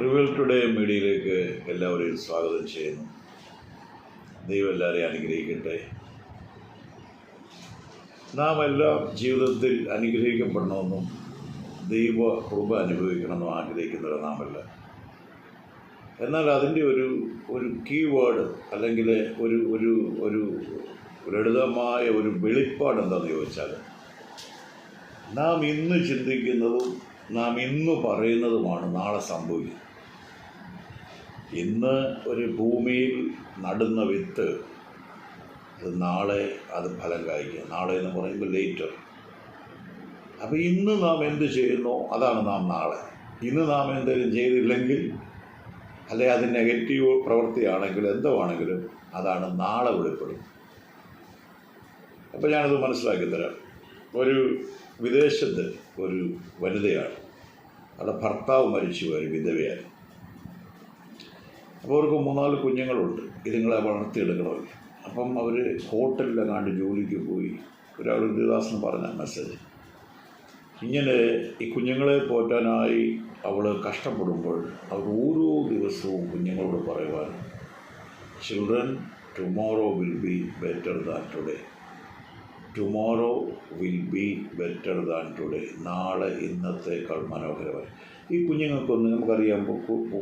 Revel today മീഡിയയിലേക്ക് എല്ലാവരെയും സ്വാഗതം ചെയ്യുന്നു. ദൈവം എല്ലാവരെയും അനുഗ്രഹിക്കട്ടെ. നാം എല്ലാം ജീവിതത്തിൽ അനുഗ്രഹിക്കപ്പെടണമെന്നും ദൈവ കൃപ അനുഭവിക്കണമെന്നും ആഗ്രഹിക്കുന്നവർ നാമല്ല. എന്നാൽ അതിൻ്റെ ഒരു കീവേഡ് അല്ലെങ്കിൽ ഒരു ലളിതമായ ഒരു വെളിപ്പാട് എന്താണെന്ന് ചോദിച്ചാൽ, നാം ഇന്ന് ചിന്തിക്കുന്നതും നാം ഇന്ന് പറയുന്നതുമാണ് നാളെ സംഭവിക്കുന്നത്. ഇന്ന് ഒരു ഭൂമിയിൽ നടുന്ന വിത്ത് അത് നാളെ അത് ഫലം കായ്ക്കുക. നാളെ എന്ന് പറയുമ്പോൾ ലേറ്റർ. അപ്പോൾ ഇന്ന് നാം എന്ത് ചെയ്യുന്നോ അതാണ് നാം നാളെ. ഇന്ന് നാം എന്തെങ്കിലും ചെയ്തില്ലെങ്കിൽ അല്ലെങ്കിൽ അത് നെഗറ്റീവ് പ്രവൃത്തിയാണെങ്കിലും എന്തോ ആണെങ്കിലും അതാണ് നാളെ വെളിപ്പെടും. അപ്പോൾ ഞാനത് മനസ്സിലാക്കി തരാം. ഒരു വിദേശത്ത് ഒരു വനിതയാണ്, അവിടെ ഭർത്താവ് മരിച്ചു ഒരു വിധവയായി. അപ്പോൾ അവർക്ക് 3-4 കുഞ്ഞുങ്ങളുണ്ട്. ഇതുങ്ങളെ വളർത്തിയെടുക്കണമല്ലോ. അപ്പം അവർ ഹോട്ടലിലെങ്ങാണ്ട് ജോലിക്ക് പോയി. ഒരാൾ ദേവദാസന് പറഞ്ഞ മെസ്സേജ് ഇങ്ങനെ, ഈ കുഞ്ഞുങ്ങളെ പോറ്റാനായി അവൾ കഷ്ടപ്പെടുമ്പോൾ അവർ ഓരോ ദിവസവും കുഞ്ഞുങ്ങളോട് പറയുവാൻ, children tomorrow will be better than today. Tomorrow will be better than today. നാളെ ഇന്നത്തേക്കാൾ മനോഹരമായി. ഈ കുഞ്ഞുങ്ങൾക്കൊന്ന് നമുക്കറിയാം,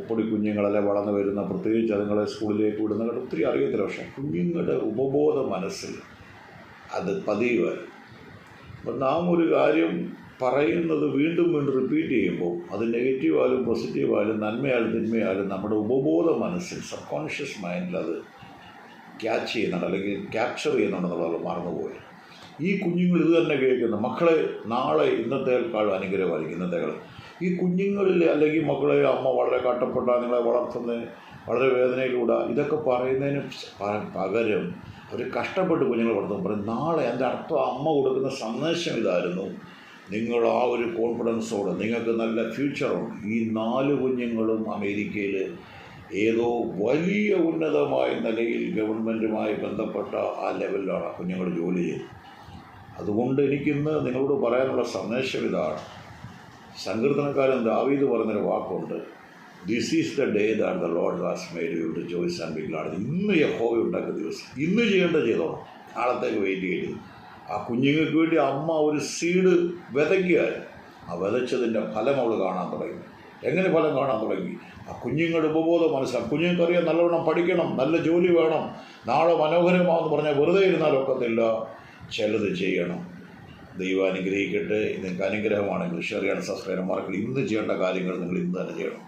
പൊടി കുഞ്ഞുങ്ങളെല്ലാം വളർന്നു വരുന്ന, പ്രത്യേകിച്ച് അതുങ്ങളെ സ്കൂളിലേക്ക് വിടുന്ന ഒത്തിരി അറിയത്തില്ല. പക്ഷേ കുഞ്ഞുങ്ങളുടെ ഉപബോധ മനസ്സിൽ അത് പതിവായി. അപ്പം നാം ഒരു കാര്യം പറയുന്നത് വീണ്ടും വീണ്ടും റിപ്പീറ്റ് ചെയ്യുമ്പോൾ അത് നെഗറ്റീവായാലും പോസിറ്റീവായാലും നന്മയായാലും തിന്മയായാലും നമ്മുടെ ഉപബോധ മനസ്സിൽ, സബ് കോൺഷ്യസ് മൈൻഡിൽ അത് ക്യാച്ച് ചെയ്യുന്നുണ്ട് അല്ലെങ്കിൽ ക്യാപ്ചർ ചെയ്യുന്നുണ്ടെന്നുള്ളത് മറന്നുപോയി. ഈ കുഞ്ഞുങ്ങൾ ഇത് തന്നെ കേൾക്കുന്നു, മക്കളെ നാളെ ഇന്നത്തേക്കാൾ അനുഗ്രഹമായിരിക്കും ഇന്നത്തേക്കാൾ. ഈ കുഞ്ഞുങ്ങളിൽ അല്ലെങ്കിൽ മക്കളെ അമ്മ വളരെ കഷ്ടപ്പെട്ട നിങ്ങളെ വളർത്തുന്നത് വളരെ വേദനയിലൂടെ ഇതൊക്കെ പറയുന്നതിന് പകരം അവർ കഷ്ടപ്പെട്ട് കുഞ്ഞുങ്ങളെ വളർത്തുമ്പോൾ പറയും, നാളെ എൻ്റെ അർത്ഥം അമ്മ കൊടുക്കുന്ന സന്ദേശം ഇതായിരുന്നു, നിങ്ങൾ ആ ഒരു കോൺഫിഡൻസോടെ നിങ്ങൾക്ക് നല്ല ഫ്യൂച്ചറുണ്ട്. ഈ 4 കുഞ്ഞുങ്ങളും അമേരിക്കയിൽ ഏതോ വലിയ ഉന്നതമായ നിലയിൽ ഗവൺമെൻറ്റുമായി ബന്ധപ്പെട്ട ആ ലെവലിലാണ് കുഞ്ഞുങ്ങൾ ജോലി ചെയ്യുന്നത്. അതുകൊണ്ട് എനിക്കിന്ന് നിങ്ങളോട് പറയാനുള്ള സന്ദേശം ഇതാണ്. സങ്കീർത്തനക്കാരൻ ദാവീദ് പറഞ്ഞൊരു വാക്കുണ്ട്, this is the day that the Lord has made, you to rejoice and be glad. ഇന്ന് യഹോവ ഉണ്ടാക്കിയ ദിവസം, ഇന്ന് ചെയ്യേണ്ട ചെയ്തോണം, നാളത്തേക്ക് വെയിറ്റ് ചെയ്യരുത്. ആ കുഞ്ഞുങ്ങൾക്ക് വേണ്ടി അമ്മ ഒരു സീഡ് വിതയ്ക്കുകയായിരുന്നു. ആ വിതച്ചതിൻ്റെ ഫലം അവൾ കാണാൻ തുടങ്ങി. എങ്ങനെ ഫലം കാണാൻ തുടങ്ങി? ആ കുഞ്ഞുങ്ങളുടെ ഉപബോധം മനസ്സിലാക്കും. കുഞ്ഞുങ്ങൾക്കറിയാം നല്ലവണ്ണം പഠിക്കണം, നല്ല ജോലി വേണം, നാളെ മനോഹരമാണെന്ന് പറഞ്ഞാൽ വെറുതെ ഇരുന്നാലൊക്കത്തില്ല, ചിലത് ചെയ്യണം. ദൈവം അനുഗ്രഹിക്കട്ടെ. നിങ്ങൾക്ക് അനുഗ്രഹമാണെങ്കിൽ ഷെയർ ചെയ്യണം, സബ്സ്ക്രൈബ് മറക്കില്ല. ഇന്ന് ചെയ്യേണ്ട കാര്യങ്ങൾ നിങ്ങൾ ഇന്ന് തന്നെ ചെയ്യണം.